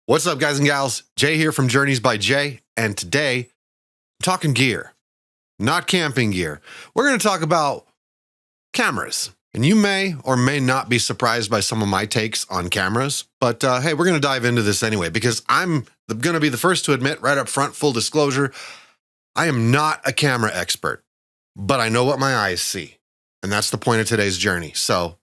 What's up, guys and gals? Jay here from Journeys by Jay, and today, I'm talking gear, not camping gear. We're going to talk about cameras, and you may or may not be surprised by some of my takes on cameras, but hey, we're going to dive into this anyway, because I'm going to be the first to admit right up front, full disclosure, I am not a camera expert, but I know what my eyes see, and that's the point of today's journey. So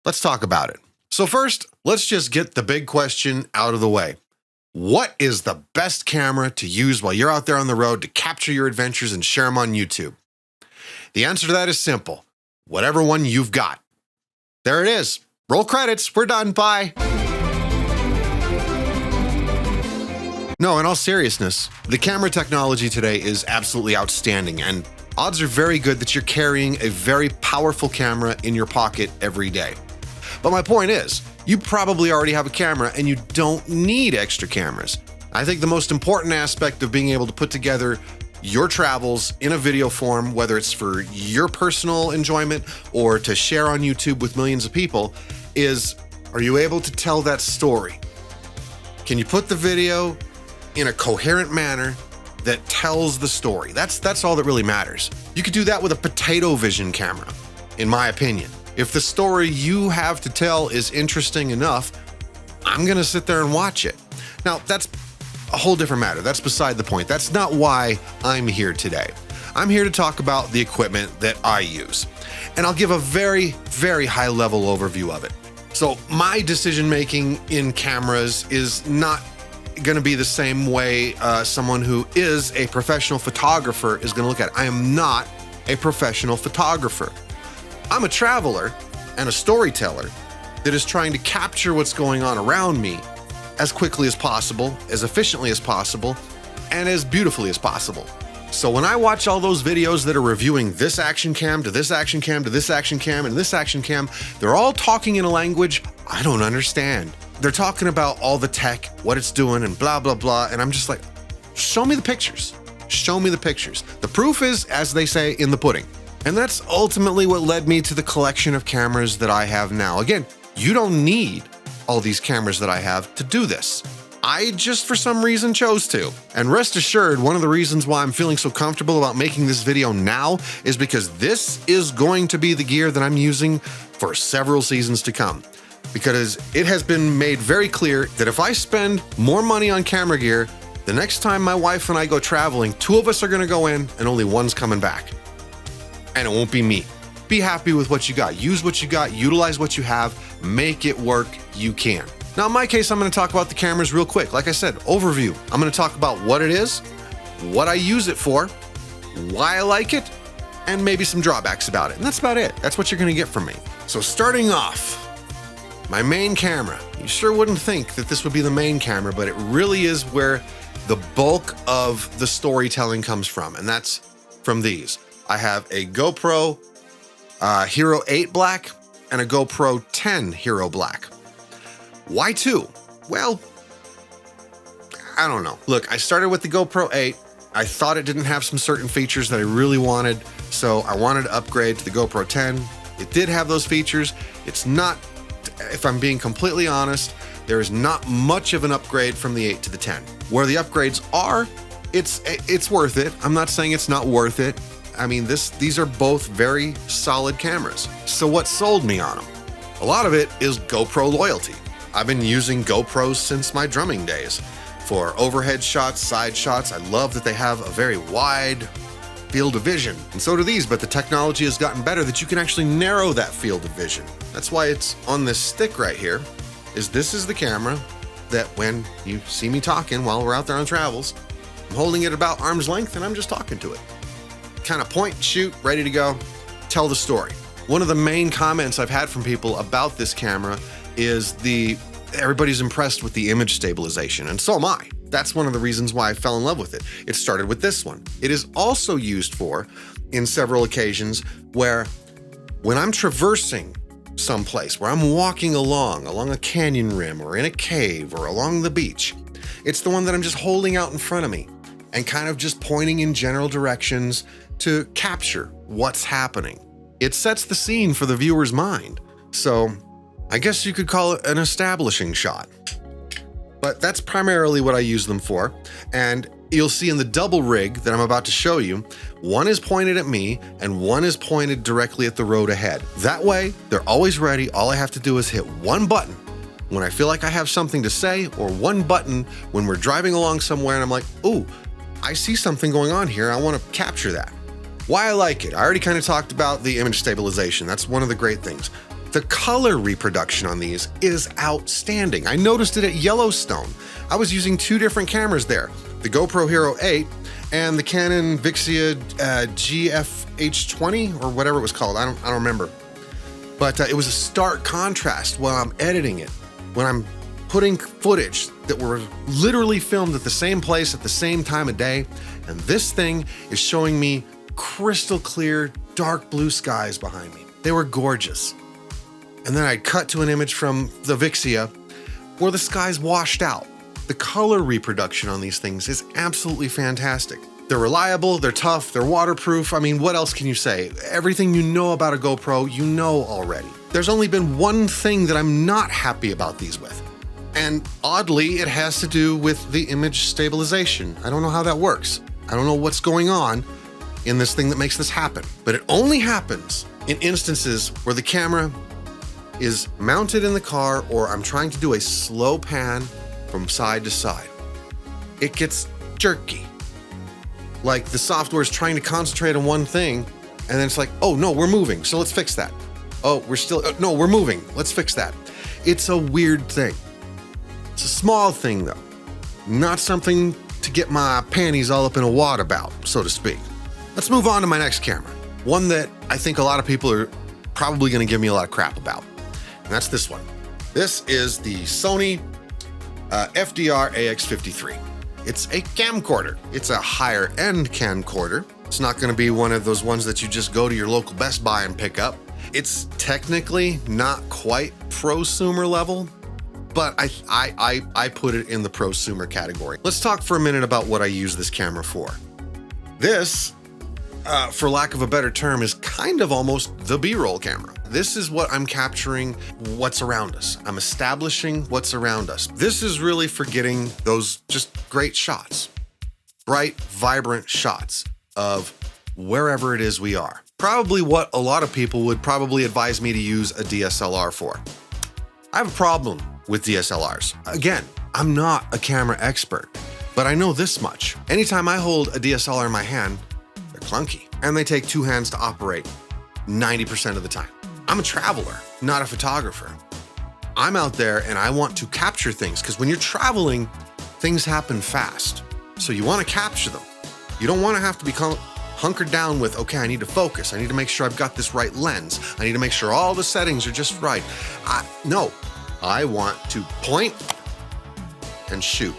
let's talk about it. So first, let's just get the big question out of the way. What is the best camera to use while you're out there on the road to capture your adventures and share them on YouTube? The answer to that is simple. Whatever one you've got. There it is. Roll credits. We're done. Bye. No, in all seriousness, the camera technology today is absolutely outstanding, and odds are very good that you're carrying a very powerful camera in your pocket every day. But my point is, you probably already have a camera and you don't need extra cameras. I think the most important aspect of being able to put together your travels in a video form, whether it's for your personal enjoyment or to share on YouTube with millions of people, is, are you able to tell that story? Can you put the video in a coherent manner that tells the story? That's all that really matters. You could do that with a potato vision camera, in my opinion. If the story you have to tell is interesting enough, I'm gonna sit there and watch it. Now, that's a whole different matter. That's beside the point. That's not why I'm here today. I'm here to talk about the equipment that I use, and I'll give a very, very high-level overview of it. So my decision-making in cameras is not gonna be the same way someone who is a professional photographer is gonna look at it. I am not a professional photographer. I'm a traveler and a storyteller that is trying to capture what's going on around me as quickly as possible, as efficiently as possible, and as beautifully as possible. So when I watch all those videos that are reviewing this action cam to this action cam to this action cam and this action cam, they're all talking in a language I don't understand. They're talking about all the tech, what it's doing, and blah, blah, blah, and I'm just like, show me the pictures. Show me the pictures. The proof is, as they say, in the pudding. And that's ultimately what led me to the collection of cameras that I have now. Again, you don't need all these cameras that I have to do this. I just for some reason chose to. And rest assured, one of the reasons why I'm feeling so comfortable about making this video now is because this is going to be the gear that I'm using for several seasons to come. Because it has been made very clear that if I spend more money on camera gear, the next time my wife and I go traveling, two of us are gonna go in and only one's coming back. And it won't be me. Be happy with what you got. Use what you got, utilize what you have, make it work, you can. Now in my case, I'm gonna talk about the cameras real quick. Like I said, overview. I'm gonna talk about what it is, what I use it for, why I like it, and maybe some drawbacks about it. And that's about it. That's what you're gonna get from me. So starting off, my main camera. You sure wouldn't think that this would be the main camera, but it really is where the bulk of the storytelling comes from, and that's from these. I have a GoPro Hero 8 Black and a GoPro 10 Hero Black. Why two? Well, I don't know. Look, I started with the GoPro 8. I thought it didn't have some certain features that I really wanted, so I wanted to upgrade to the GoPro 10. It did have those features. It's not, if I'm being completely honest, there is not much of an upgrade from the 8 to the 10. Where the upgrades are, it's worth it. I'm not saying it's not worth it. I mean, these are both very solid cameras. So what sold me on them? A lot of it is GoPro loyalty. I've been using GoPros since my drumming days. For overhead shots, side shots, I love that they have a very wide field of vision. And so do these, but the technology has gotten better that you can actually narrow that field of vision. That's why it's on this stick right here, this is the camera that when you see me talking while we're out there on travels, I'm holding it about arm's length and I'm just talking to it. Kind of point, shoot, ready to go, tell the story. One of the main comments I've had from people about this camera is everybody's impressed with the image stabilization, and so am I. That's one of the reasons why I fell in love with it. It started with this one. It is also used for, in several occasions, where when I'm traversing someplace, where I'm walking along a canyon rim or in a cave or along the beach, it's the one that I'm just holding out in front of me and kind of just pointing in general directions to capture what's happening. It sets the scene for the viewer's mind. So I guess you could call it an establishing shot. But that's primarily what I use them for. And you'll see in the double rig that I'm about to show you, one is pointed at me and one is pointed directly at the road ahead. That way, they're always ready. All I have to do is hit one button when I feel like I have something to say, or one button when we're driving along somewhere and I'm like, ooh, I see something going on here. I want to capture that. Why I like it. I already kind of talked about the image stabilization. That's one of the great things. The color reproduction on these is outstanding. I noticed it at Yellowstone. I was using two different cameras there, the GoPro Hero 8 and the Canon Vixia GFH20 or whatever it was called. I don't remember. But it was a stark contrast while I'm editing it. When I'm putting footage that were literally filmed at the same place at the same time of day, and this thing is showing me crystal clear, dark blue skies behind me. They were gorgeous. And then I'd cut to an image from the Vixia where the sky's washed out. The color reproduction on these things is absolutely fantastic. They're reliable, they're tough, they're waterproof. I mean, what else can you say? Everything you know about a GoPro, you know already. There's only been one thing that I'm not happy about these with. And oddly, it has to do with the image stabilization. I don't know how that works. I don't know what's going on in this thing that makes this happen. But it only happens in instances where the camera is mounted in the car or I'm trying to do a slow pan from side to side. It gets jerky. Like the software is trying to concentrate on one thing and then it's like, oh no, we're moving, so let's fix that. Oh, no, we're moving, let's fix that. It's a weird thing. It's a small thing though. Not something to get my panties all up in a wad about, so to speak. Let's move on to my next camera. One that I think a lot of people are probably gonna give me a lot of crap about. And that's this one. This is the Sony FDR AX53. It's a camcorder. It's a higher end camcorder. It's not gonna be one of those ones that you just go to your local Best Buy and pick up. It's technically not quite prosumer level, but I put it in the prosumer category. Let's talk for a minute about what I use this camera for. This, for lack of a better term, is kind of almost the B-roll camera. This is what I'm capturing what's around us. I'm establishing what's around us. This is really for getting those just great shots. Bright, vibrant shots of wherever it is we are. Probably what a lot of people would probably advise me to use a DSLR for. I have a problem with DSLRs. Again, I'm not a camera expert, but I know this much. Anytime I hold a DSLR in my hand, they're clunky, and they take two hands to operate 90% of the time. I'm a traveler, not a photographer. I'm out there and I want to capture things because when you're traveling, things happen fast. So you want to capture them. You don't want to have to become hunkered down with, okay, I need to focus. I need to make sure I've got this right lens. I need to make sure all the settings are just right. No, I want to point and shoot.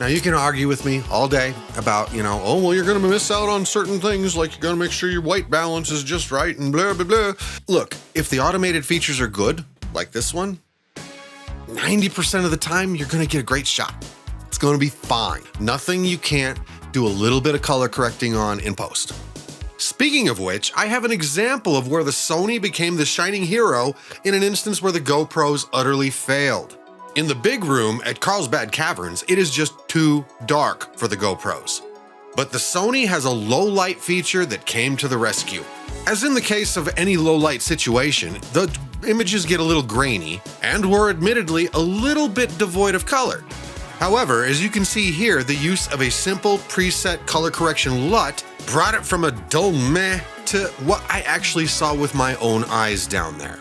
Now you can argue with me all day about, oh, well, you're going to miss out on certain things, like you're going to make sure your white balance is just right and blah, blah, blah. Look, if the automated features are good, like this one, 90% of the time, you're going to get a great shot. It's going to be fine. Nothing you can't do a little bit of color correcting on in post. Speaking of which, I have an example of where the Sony became the shining hero in an instance where the GoPros utterly failed. In the big room at Carlsbad Caverns, it is just too dark for the GoPros. But the Sony has a low light feature that came to the rescue. As in the case of any low light situation, the images get a little grainy and were admittedly a little bit devoid of color. However, as you can see here, the use of a simple preset color correction LUT brought it from a dull meh to what I actually saw with my own eyes down there.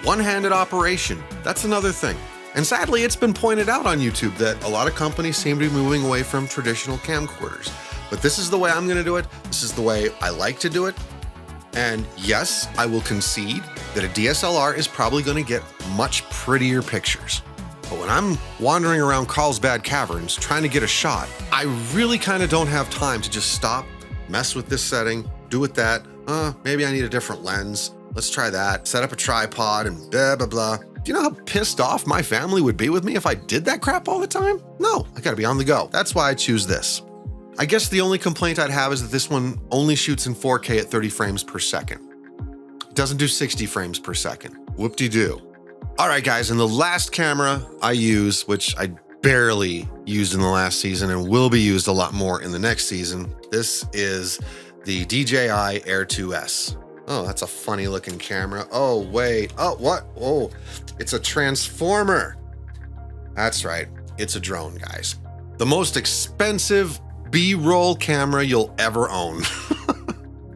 One-handed operation, that's another thing. And sadly, it's been pointed out on YouTube that a lot of companies seem to be moving away from traditional camcorders. But this is the way I'm gonna do it. This is the way I like to do it. And yes, I will concede that a DSLR is probably gonna get much prettier pictures. But when I'm wandering around Carlsbad Caverns trying to get a shot, I really kind of don't have time to just stop, mess with this setting, do with that. Maybe I need a different lens. Let's try that. Set up a tripod and blah, blah, blah. Do you know how pissed off my family would be with me if I did that crap all the time? No, I gotta be on the go. That's why I choose this. I guess the only complaint I'd have is that this one only shoots in 4K at 30 frames per second. It doesn't do 60 frames per second. Whoop-de-doo. All right, guys, and the last camera I use, which I barely used in the last season and will be used a lot more in the next season. This is the DJI Air 2S. Oh, that's a funny looking camera. Oh, wait. Oh, what? Oh, it's a transformer. That's right. It's a drone, guys. The most expensive B-roll camera you'll ever own.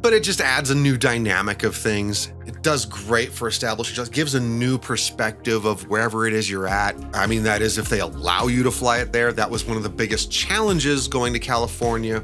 But it just adds a new dynamic of things. It does great for establishing, just gives a new perspective of wherever it is you're at. I mean, that is if they allow you to fly it there. That was one of the biggest challenges going to California,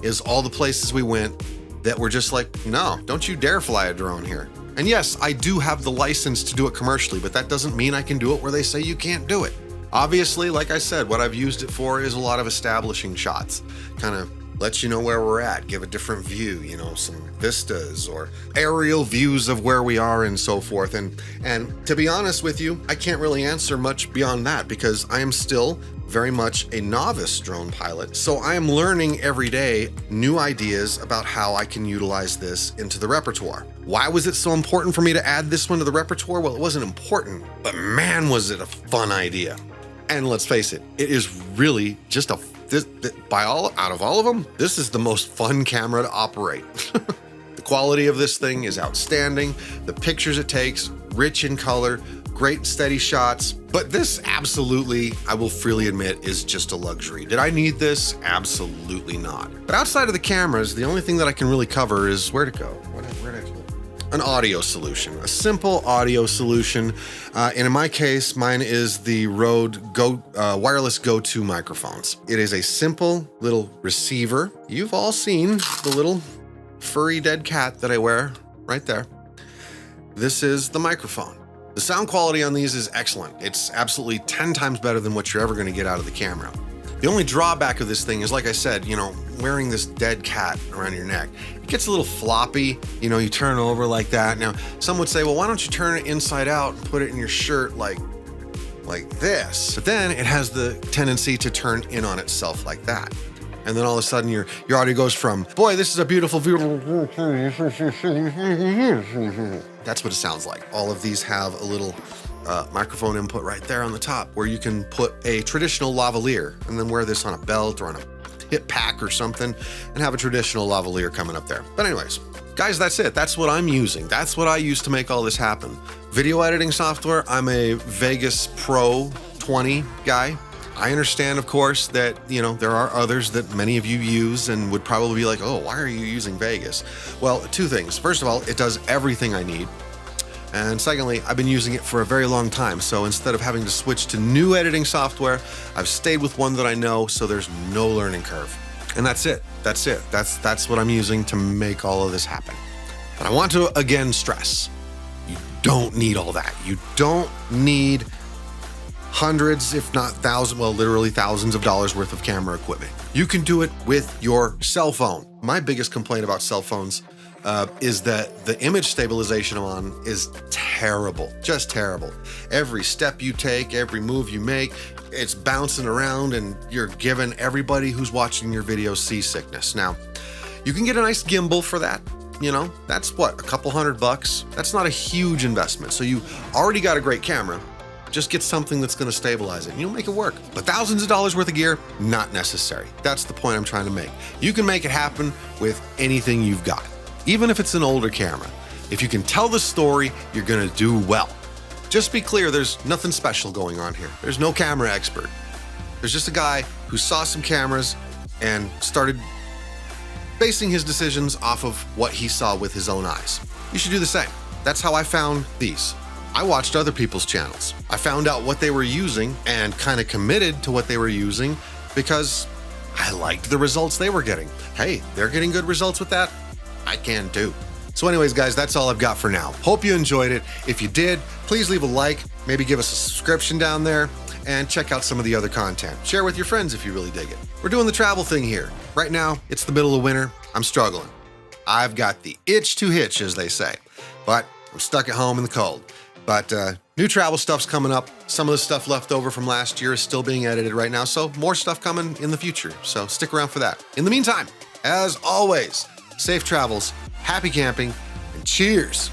is all the places we went that were just like, no, don't you dare fly a drone here. And yes, I do have the license to do it commercially, but that doesn't mean I can do it where they say you can't do it. Obviously, like I said, what I've used it for is a lot of establishing shots, kind of lets you know where we're at, give a different view, you know, some vistas or aerial views of where we are and so forth. And to be honest with you, I can't really answer much beyond that because I am still very much a novice drone pilot. So I am learning every day new ideas about how I can utilize this into the repertoire. Why was it so important for me to add this one to the repertoire? Well, it wasn't important, but man, was it a fun idea. And let's face it, it is really just out of all of them, this is the most fun camera to operate. The quality of this thing is outstanding. The pictures it takes, rich in color, great steady shots. But this absolutely, I will freely admit, is just a luxury. Did I need this? Absolutely not. But outside of the cameras, the only thing that I can really cover is where to go. Where did I go? An audio solution, a simple audio solution. And in my case, mine is the Rode wireless Go-To microphones. It is a simple little receiver. You've all seen the little furry dead cat that I wear right there. This is the microphone. The sound quality on these is excellent. It's absolutely 10 times better than what you're ever going to get out of the camera. The only drawback of this thing is, like I said, you know, wearing this dead cat around your neck, it gets a little floppy. You know, you turn over like that. Now, some would say, well, why don't you turn it inside out and put it in your shirt like this? But then it has the tendency to turn in on itself like that. And then all of a sudden your audio goes from, boy, this is a beautiful view. That's what it sounds like. All of these have a little microphone input right there on the top where you can put a traditional lavalier and then wear this on a belt or on a hip pack or something and have a traditional lavalier coming up there. But anyways, guys, that's it. That's what I'm using. That's what I use to make all this happen. Video editing software, I'm a Vegas Pro 20 guy. I understand, of course, that, you know, there are others that many of you use and would probably be like, oh, why are you using Vegas? Well, two things. First of all, it does everything I need. And secondly, I've been using it for a very long time. So instead of having to switch to new editing software, I've stayed with one that I know, so there's no learning curve. And that's it. That's it. That's what I'm using to make all of this happen. But I want to again stress, you don't need all that. You don't need hundreds, if not thousands, well, literally thousands of dollars worth of camera equipment. You can do it with your cell phone. My biggest complaint about cell phones is that the image stabilization on is terrible, just terrible. Every step you take, every move you make, it's bouncing around and you're giving everybody who's watching your video seasickness. Now, you can get a nice gimbal for that. You know, that's what, a couple $100. That's not a huge investment. So you already got a great camera. Just get something that's going to stabilize it and you'll make it work. But thousands of dollars worth of gear, not necessary. That's the point I'm trying to make. You can make it happen with anything you've got, even if it's an older camera. If you can tell the story, you're going to do well. Just be clear, there's nothing special going on here. There's no camera expert. There's just a guy who saw some cameras and started basing his decisions off of what he saw with his own eyes. You should do the same. That's how I found these. I watched other people's channels. I found out what they were using and kind of committed to what they were using because I liked the results they were getting. Hey, they're getting good results with that. I can too. So anyways, guys, that's all I've got for now. Hope you enjoyed it. If you did, please leave a like, maybe give us a subscription down there, and check out some of the other content. Share with your friends if you really dig it. We're doing the travel thing here. Right now, it's the middle of winter. I'm struggling. I've got the itch to hitch, as they say, but I'm stuck at home in the cold. But new travel stuff's coming up. Some of the stuff left over from last year is still being edited right now, so more stuff coming in the future. So stick around for that. In the meantime, as always, safe travels, happy camping, and cheers.